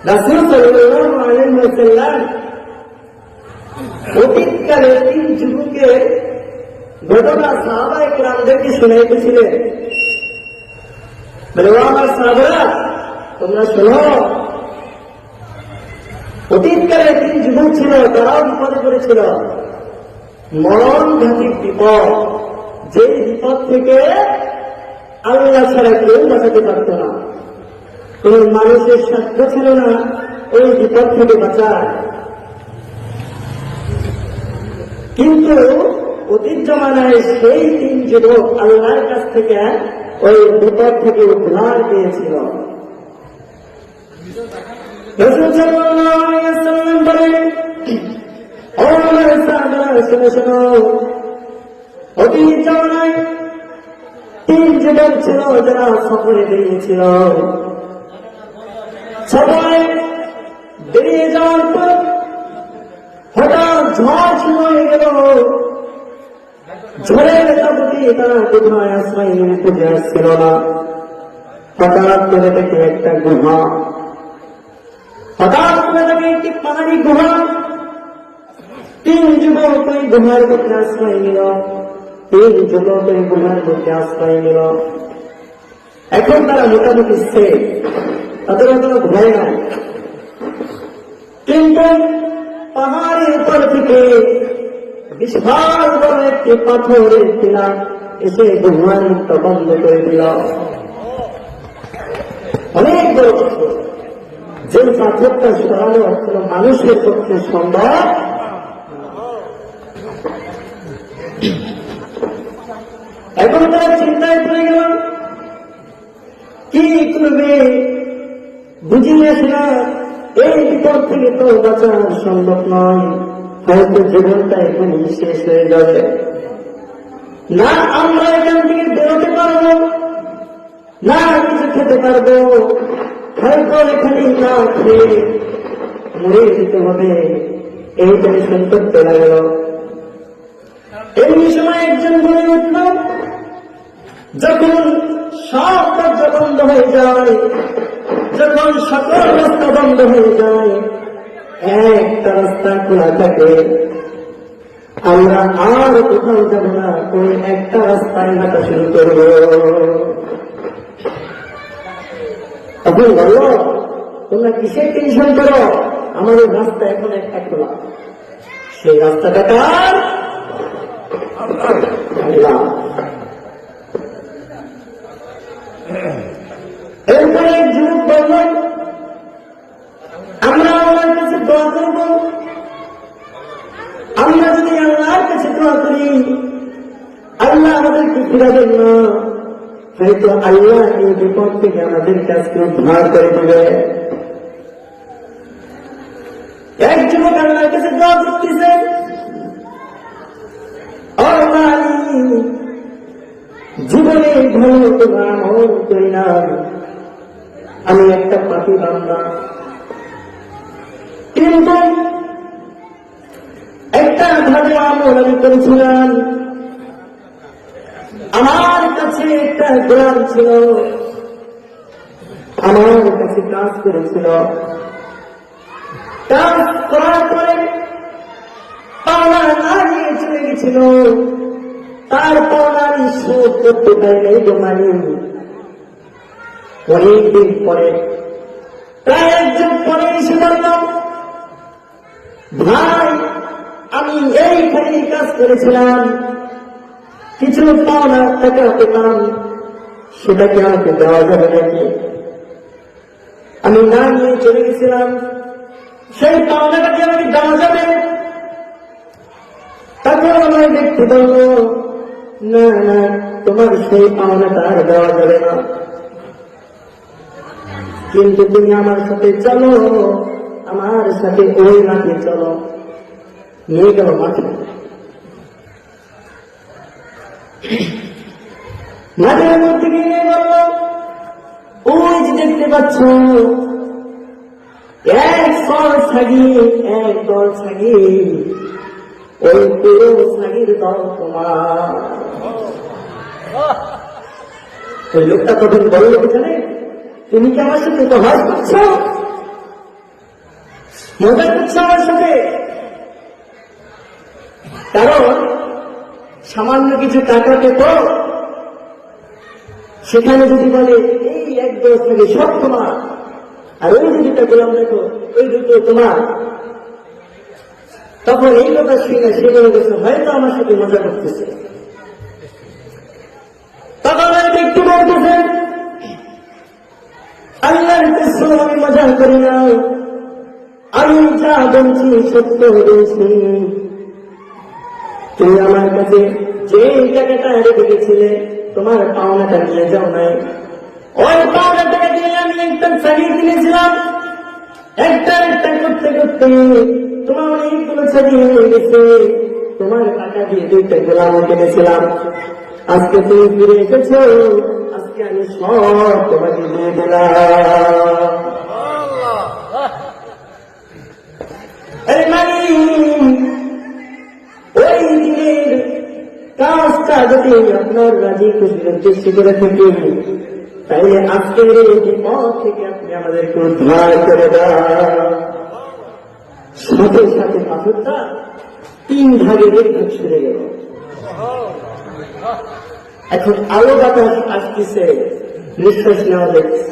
রাসূল সাল্লাল্লাহু আলাইহি ওয়াসাল্লাম অতীতকালে 3 যুবকের ঘটনা সাহাবায়ে কেরামদেরকে শোনাইতেছিলেন। বলে, ও আমার সাহাবারা, তোমরা শোনো, অতীতকালে 3 যুবক ছিল, তারাও বিপদে পড়েছিল, মরণঘাতী বিপদ, যে বিপদ থেকে আল্লাহ ছাড়া কেউ বাঁচাতে পারত না, কোন মানুষের সাধ্য ছিল না ওই বিপদ থেকে বাঁচার। কিন্তু অতীত জমানায় সেই 3 যুবক আল্লাহর কাছ থেকে ওই বিপদ থেকে উদ্ধার পেয়েছিল। রাসূল সাল্লাল্লাহু আলাইহি ওয়াসাল্লাম বলেন, ও আমার সাহাবারা, শুনো শোনো, অতীত জমানায় 3 যুবক ছিল যারা সফরে বেরিয়েছিল। সফরে বেরিয়ে যাওয়ার পর হঠাৎ ঝড় শুরু হয়ে গেল। ঝড়ের তাপতে তারা কোথায় আশ্রয় নিয়ে খুঁজে আসছিল না। হঠাৎ করে দেখে একটা গুহা, হঠাৎ করে দেখে একটি পাহাড়ি গুহা। 3 যুবক ওই গুহার মধ্যে আশ্রয় নিল। 3 যুবক ওই গুহার মধ্যে আশ্রয় নিল। এখন তারা মোটামুটি সেফ, তাদের কোনো ভয় নাই। কিন্তু পাহাড়ের উপর থেকে বিশাল বড় একটি পাথরের টিলা এসে গুহার মুখটা বন্ধ করে দিল। অনেক বড় পাথর, যে পাথরটা সরানো কোন মানুষের পক্ষে সম্ভব। এখন তারা চিন্তায় পড়ে গেল, কি করবে বুঝি আসে না। এই বিপদ থেকে তো বাঁচা সম্ভব নয়, হয়তো জীবনটা এখানে শেষ হয়ে যাবে। না আমরা এখান থেকে বেরোতে পারবো, না কিছু খেতে পারবো, হয়তো এখানে না খেয়ে মরে যেতে হবে। এই টেনশন করতে লাগল। এই সময় একজন বলে উঠল, যখন সব দরজা বন্ধ হয়ে যায়, যখন সকল রাস্তা বন্ধ হয়ে যায়, একটা রাস্তা খোলা থাকে, আমরা আর কোথাও যাব না, ওই একটা রাস্তায় হাঁটা শুরু করব। তখন বলল, তোমরা কিসের টেনশন করো, আমাদের রাস্তা এখন একটা খোলা। সেই রাস্তাটা কার? আল্লাহ। এরপরে যুবক বলল, আমরা আল্লাহর কাছে দোয়া করব। আমরা যদি আল্লাহর কাছে দোয়া করি, আল্লাহ আমাদেরকে ফিরাবেন না, হয়তো আল্লাহ এই বিপদ থেকে আমাদের কাছে উদ্ধার করে দেবে। এক যুবক আল্লাহর কাছে দোয়া করতেছে, জীবনে ভালো তোমার আমল করি না, আমি একটা পাপী বান্দা, কিন্তু একটা ভালো আমল আমি করেছিলাম। আমার কাছে একটা গোলাম ছিল, আমার কাছে কাজ করেছিল। কাজ করার পরে পাওনা না নিয়ে চলে গেছিল, তারপর আমি শোধ করতে পারি নাই জমানি। অনেকদিন পরে, প্রায় 1 যুগ পরে এসে বলল, ভাই আমি এইখানে কাজ করেছিলাম, কিছু পাওনা টাকা পেতাম, সেটাকে আমাকে দেওয়া যাবে নাকি? আমি না নিয়ে চলে গেছিলাম, সেই পাওনাটাকে আমাকে দেওয়া যাবে? তারপর আমায় দেখতে বলল, না না, তোমার সেই পাওনাটা আর দেওয়া যাবে না, কিন্তু তুমি আমার সাথে চলো, আমার সাথে ওই মাঠে চলো। নিয়ে গেল মাঠে। মাঠের মধ্যে গিয়ে বলল, ওই যে দেখতে পাচ্ছ এক দল ছাগি, ওই পুরো ছাগির দল তোমার। ওই লোকটা তখন বলল, এখানে তুমি কি আমার সাথে উপহাস করছ? মজা করছে আমার সাথে, কারণ সামান্য কিছু টাকা পেত, সেখানে যদি বলে এই 1-10 থেকে সব তোমার, আর ওই যে দুটা গোলাম দেখো ওই দুটো তোমার, তখন এই কথা শুনে সে বলে গেছে হয়তো আমার সাথে মজা করতেছে। তখন ওই ব্যক্তি বলতেছেন আল্লাহর কসম আমি মজা করি না, আমি যা বলছি সত্য বলছি। তুমি আমার কাছে যে টাকাটা রেখে গেছিলে তোমার পাওনাটা নিয়ে যাও নাই, ওই পাওনা টাকা দিয়ে আমি একটা শাড়ি কিনেছিলাম, একটা করতে করতে তোমার অনেকগুলো শাড়ি হয়ে গেছে, তোমার টাকা দিয়ে 2টা গোলাম কিনেছিলাম, আজকে তুমি ফিরে এসেছো, আজকে আমি সব তোমাকে দিয়ে দিলাম। আরে মালিক, ওই দিনের কাজটা যদি আপনার রাজি খুশির উদ্দেশ্যে করে থাকি, তাইলে আজকের এই বিপদ থেকে আপনি আমাদেরকে উদ্ধার করে দেন। সাথে সাথে পাথরটা 3 ভাগে 1 ভাগ সরে গেল। এখন আলো বাতাস আসতেছে, নিঃশ্বাস নেওয়া যাচ্ছে।